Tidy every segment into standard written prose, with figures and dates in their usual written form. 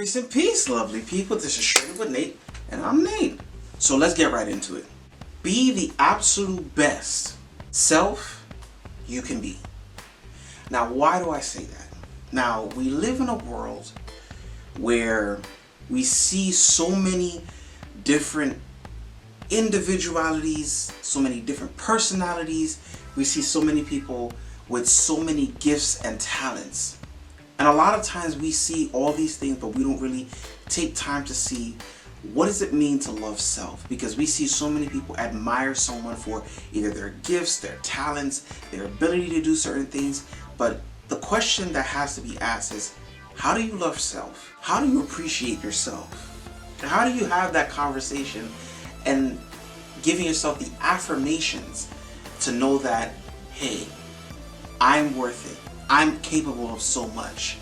Grace and peace, lovely people. This is Straight Up with Nate, and I'm Nate. So let's get right into it. Be the absolute best self you can be. Now, why do I say that? Now, we live in a world where we see so many different individualities, so many different personalities. We see so many people with so many gifts and talents. And a lot of times we see all these things, but we don't really take time to see what does it mean to love self, because we see so many people admire someone for either their gifts, their talents, their ability to do certain things. But the question that has to be asked is, how do you love self? How do you appreciate yourself? How do you have that conversation and giving yourself the affirmations to know that, hey, I'm worth it. I'm capable of so much,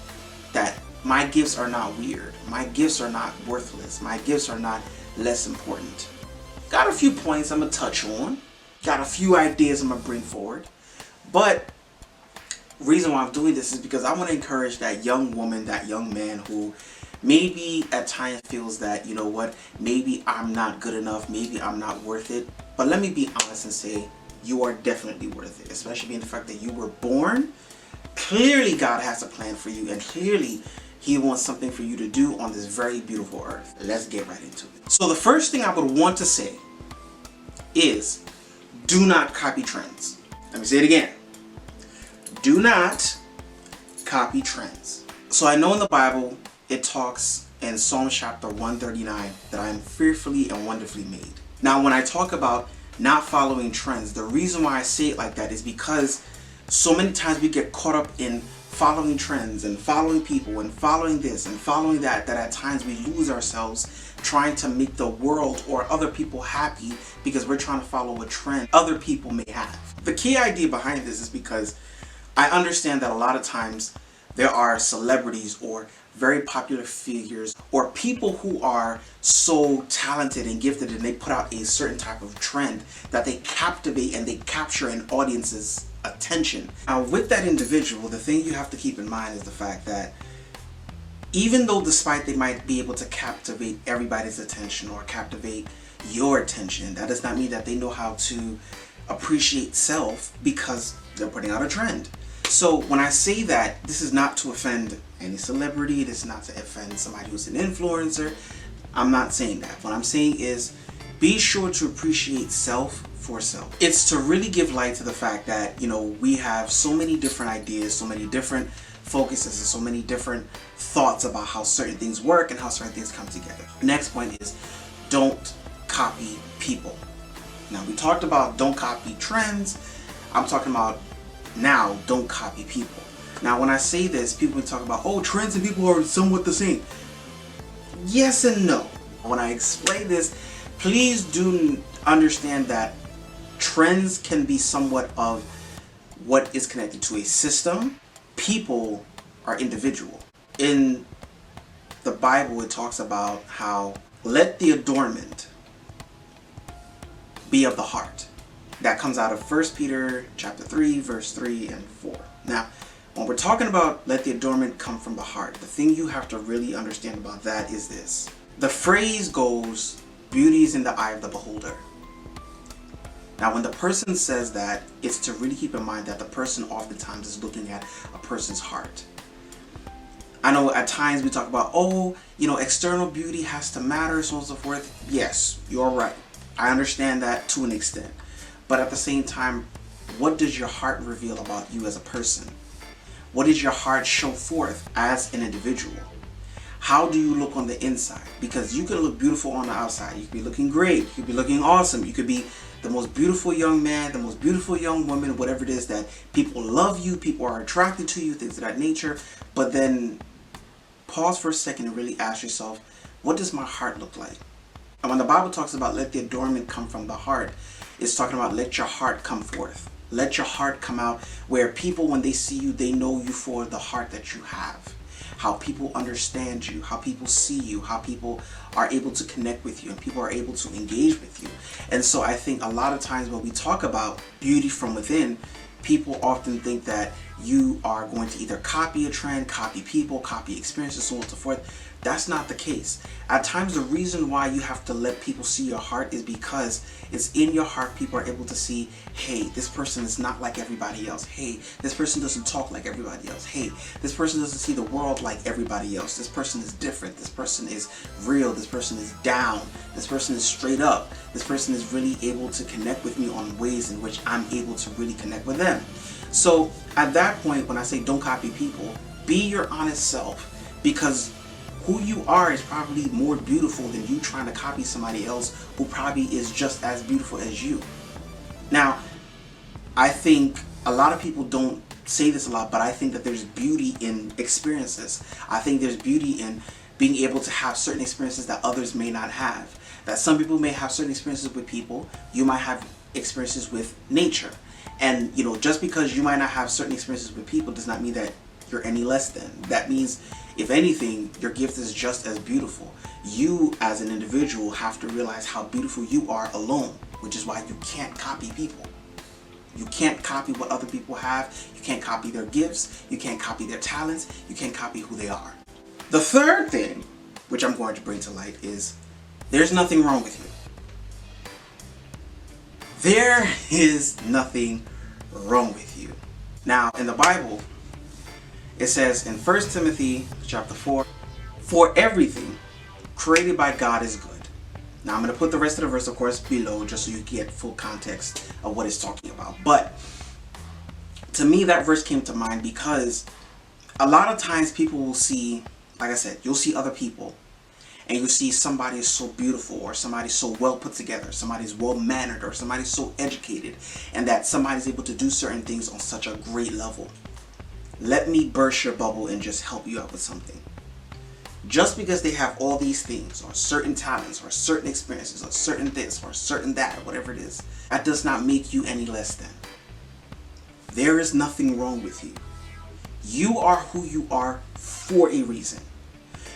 that my gifts are not weird. My gifts are not worthless. My gifts are not less important. Got a few points I'm going to touch on. Got a few ideas I'm going to bring forward. But the reason why I'm doing this is because I want to encourage that young woman, that young man who maybe at times feels that, you know what, maybe I'm not good enough, maybe I'm not worth it. But let me be honest and say, you are definitely worth it, especially being the fact that you were born. Clearly God has a plan for you, and clearly He wants something for you to do on this very beautiful earth. Let's get right into it. So the first thing I would want to say is, do not copy trends. Let me say it again. Do not copy trends. So I know in the Bible it talks in Psalm chapter 139 that I am fearfully and wonderfully made. Now when I talk about not following trends, the reason why I say it like that is because so many times we get caught up in following trends and following people and following this and following that at times we lose ourselves trying to make the world or other people happy because we're trying to follow a trend other people may have. The key idea behind this is because I understand that a lot of times there are celebrities or very popular figures or people who are so talented and gifted, and they put out a certain type of trend that they captivate and they capture an audience's attention. Now with that individual, the thing you have to keep in mind is the fact that even though despite they might be able to captivate everybody's attention or captivate your attention, that does not mean that they know how to appreciate self because they're putting out a trend. So when I say that, this is not to offend any celebrity, this is not to offend somebody who's an influencer. I'm not saying that. What I'm saying is be sure to appreciate self for self. It's to really give light to the fact that, you know, we have so many different ideas, so many different focuses, and so many different thoughts about how certain things work and how certain things come together. Next point is, don't copy people. Now we talked about don't copy trends. I'm talking about now don't copy people. Now when I say this, people will talk about, oh, trends and people are somewhat the same. Yes and no. When I explain this, please do understand that trends can be somewhat of what is connected to a system. People are individual. In the Bible, it talks about how let the adornment be of the heart. That comes out of 1 Peter chapter 3, verse 3 and 4. Now, when we're talking about let the adornment come from the heart, the thing you have to really understand about that is this. The phrase goes, beauty is in the eye of the beholder. Now, when the person says that, it's to really keep in mind that the person oftentimes is looking at a person's heart. I know at times we talk about, oh, you know, external beauty has to matter, so on and so forth. Yes, you're right. I understand that to an extent. But at the same time, what does your heart reveal about you as a person? What does your heart show forth as an individual? How do you look on the inside? Because you can look beautiful on the outside. You could be looking great. You could be looking awesome. You could be the most beautiful young man, the most beautiful young woman, whatever it is that people love you, people are attracted to you, things of that nature. But then pause for a second and really ask yourself, what does my heart look like? And when the Bible talks about let the adornment come from the heart, it's talking about let your heart come forth. Let your heart come out where people, when they see you, they know you for the heart that you have. How people understand you, how people see you, how people are able to connect with you, and people are able to engage with you. And so I think a lot of times when we talk about beauty from within, people often think that you are going to either copy a trend, copy people, copy experiences, so on and so forth. That's not the case. At times, the reason why you have to let people see your heart is because it's in your heart people are able to see, hey, this person is not like everybody else. Hey, this person doesn't talk like everybody else. Hey, this person doesn't see the world like everybody else. This person is different. This person is real. This person is down. This person is straight up. This person is really able to connect with me on ways in which I'm able to really connect with them. So at that point, when I say don't copy people, be your honest self, because who you are is probably more beautiful than you trying to copy somebody else who probably is just as beautiful as you. Now, I think a lot of people don't say this a lot, but I think that there's beauty in experiences. I think there's beauty in being able to have certain experiences that others may not have. That some people may have certain experiences with people, you might have experiences with nature. And just because you might not have certain experiences with people does not mean that you're any less than. That means, if anything, your gift is just as beautiful. You as an individual have to realize how beautiful you are alone, which is why you can't copy people. You can't copy what other people have. You can't copy their gifts. You can't copy their talents. You can't copy who they are. The third thing, which I'm going to bring to light, is there's nothing wrong with you. There is nothing wrong with you. Now, in the Bible, it says in 1 Timothy chapter 4, for everything created by God is good. Now I'm going to put the rest of the verse, of course, below just so you get full context of what it's talking about. But to me, that verse came to mind because a lot of times people will see, like I said, you'll see other people and you see somebody is so beautiful, or somebody's so well put together, somebody's well mannered, or somebody's so educated, and that somebody's able to do certain things on such a great level. Let me burst your bubble and just help you out with something. Just because they have all these things, or certain talents, or certain experiences, or certain this, or certain that, or whatever it is, that does not make you any less than. There is nothing wrong with you. You are who you are for a reason.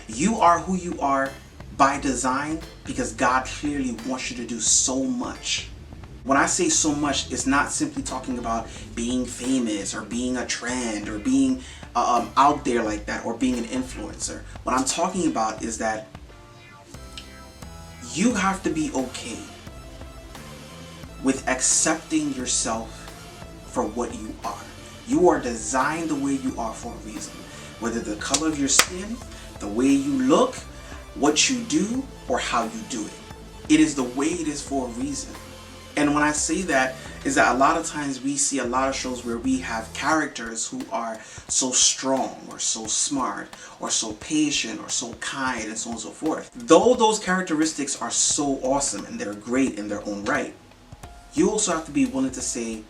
You are who you are by design because God clearly wants you to do so much. When I say so much, it's not simply talking about being famous or being a trend or being out there like that or being an influencer. What I'm talking about is that you have to be okay with accepting yourself for what you are. You are designed the way you are for a reason. Whether the color of your skin, the way you look, what you do, or how you do it. It is the way it is for a reason. And when I say that, is that a lot of times we see a lot of shows where we have characters who are so strong or so smart or so patient or so kind and so on and so forth. Though those characteristics are so awesome and they're great in their own right, you also have to be willing to say,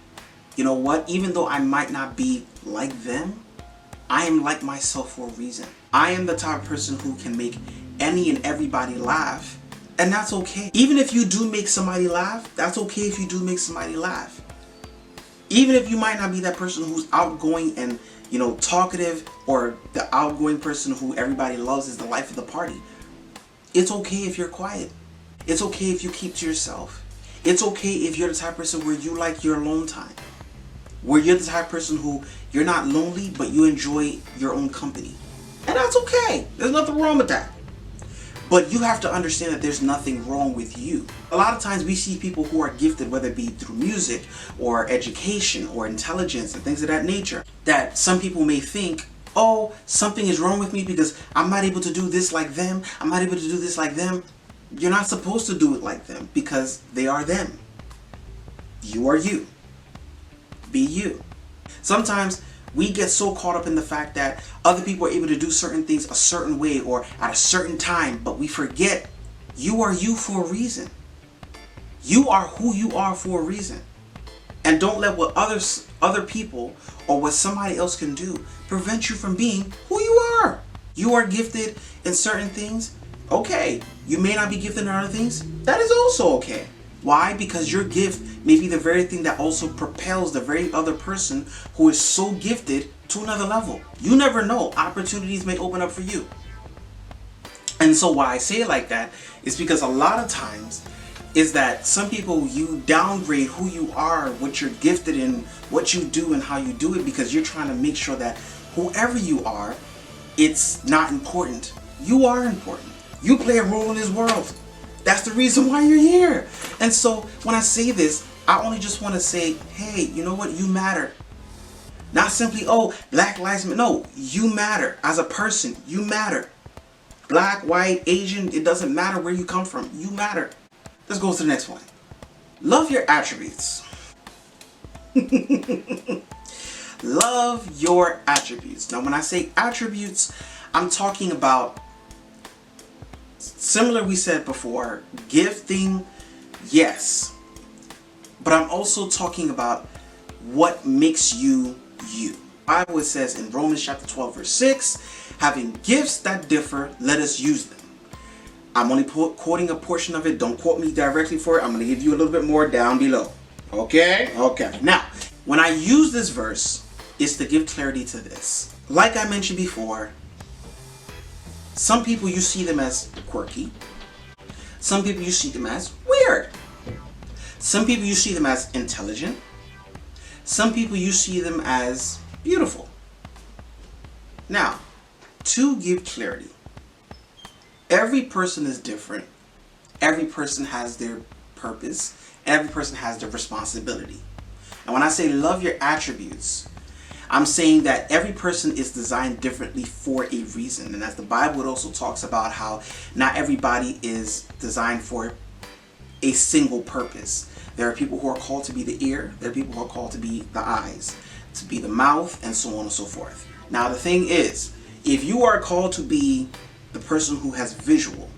you know what, even though I might not be like them, I am like myself for a reason. I am the type of person who can make any and everybody laugh. And that's okay. Even if you do make somebody laugh, that's okay if you do make somebody laugh. Even if you might not be that person who's outgoing and, talkative, or the outgoing person who everybody loves is the life of the party. It's okay if you're quiet. It's okay if you keep to yourself. It's okay if you're the type of person where you like your alone time. Where you're the type of person who you're not lonely, but you enjoy your own company. And that's okay. There's nothing wrong with that. But you have to understand that there's nothing wrong with you. A lot of times we see people who are gifted, whether it be through music or education or intelligence and things of that nature, that some people may think, oh, something is wrong with me because I'm not able to do this like them. I'm not able to do this like them. You're not supposed to do it like them because they are them. You are you. Be you. Sometimes we get so caught up in the fact that other people are able to do certain things a certain way or at a certain time, but we forget you are you for a reason. You are who you are for a reason. And don't let what other people or what somebody else can do prevent you from being who you are. You are gifted in certain things. Okay, you may not be gifted in other things. That is also okay. Why? Because your gift may be the very thing that also propels the very other person who is so gifted to another level. You never know. Opportunities may open up for you. And so why I say it like that is because a lot of times is that some people, you downgrade who you are, what you're gifted in, what you do and how you do it, because you're trying to make sure that whoever you are, it's not important. You are important. You play a role in this world. That's the reason why you're here. And so when I say this, I only just want to say, hey, you know what? You matter. Not simply, oh, Black Lives Matter. No, you matter. As a person, you matter. Black, white, Asian, it doesn't matter where you come from. You matter. Let's go to the next one. Love your attributes. Love your attributes. Now, when I say attributes, I'm talking about, similar we said before, gifting, yes. But I'm also talking about what makes you you. The Bible says in Romans chapter 12 verse 6, having gifts that differ, let us use them. I'm only quoting a portion of it. Don't quote me directly for it. I'm going to give you a little bit more down below. Okay? Okay. Now, when I use this verse, it's to give clarity to this. Like I mentioned before, some people you see them as quirky. Some people you see them as weird. Some people you see them as intelligent. Some people you see them as beautiful. Now, to give clarity, every person is different. Every person has their purpose. Every person has their responsibility. And when I say love your attributes, I'm saying that every person is designed differently for a reason. And as the Bible also talks about how not everybody is designed for a single purpose. There are people who are called to be the ear. There are people who are called to be the eyes, to be the mouth, and so on and so forth. Now the thing is, if you are called to be the person who has visual,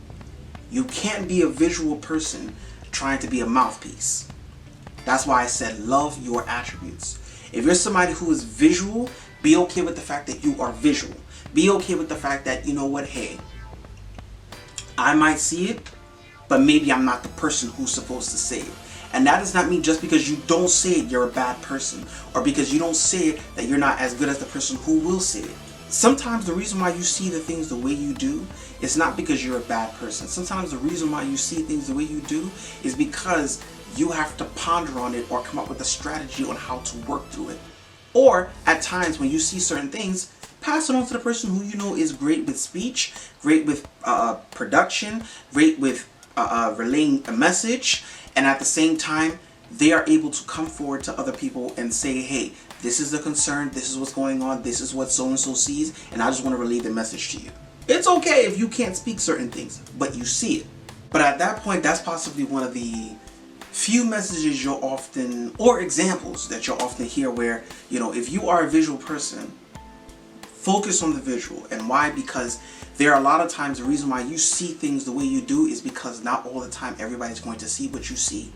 you can't be a visual person trying to be a mouthpiece. That's why I said love your attributes. If you're somebody who is visual, be okay with the fact that you are visual. Be okay with the fact that, you know what, hey, I might see it, but maybe I'm not the person who's supposed to say it. And that does not mean just because you don't say it, you're a bad person. Or because you don't say it, that you're not as good as the person who will say it. Sometimes the reason why you see the things the way you do is not because you're a bad person. Sometimes the reason why you see things the way you do is because you have to ponder on it or come up with a strategy on how to work through it. Or at times when you see certain things, pass it on to the person who you know is great with speech, great with production, great with relaying a message, and at the same time they are able to come forward to other people and say, hey, this is the concern, this is what's going on, this is what so-and-so sees, and I just want to relay the message to you. It's okay if you can't speak certain things, but you see it. But at that point, that's possibly one of the few messages you'll often, or examples that you'll often hear where, you know, if you are a visual person, focus on the visual. And why? Because there are a lot of times the reason why you see things the way you do is because not all the time everybody's going to see what you see.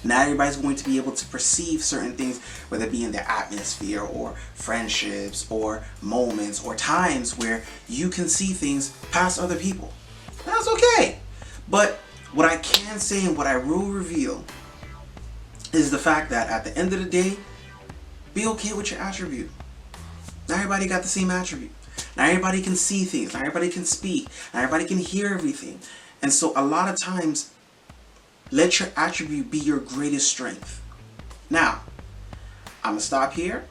Not everybody's going to be able to perceive certain things, whether it be in their atmosphere or friendships or moments or times where you can see things past other people. That's okay. But what I can say and what I will reveal is the fact that at the end of the day, be okay with your attribute. Not everybody got the same attribute. Not everybody can see things. Not everybody can speak. Not everybody can hear everything. And so a lot of times, let your attribute be your greatest strength. Now, I'm going to stop here.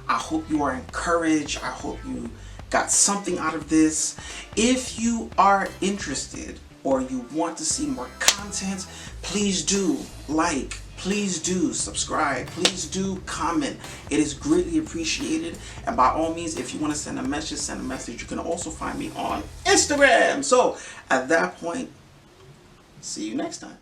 I hope you are encouraged. I hope you got something out of this. If you are interested or you want to see more content, please do like, please do subscribe, please do comment. It is greatly appreciated. And by all means, if you want to send a message, send a message. You can also find me on Instagram. So at that point, see you next time.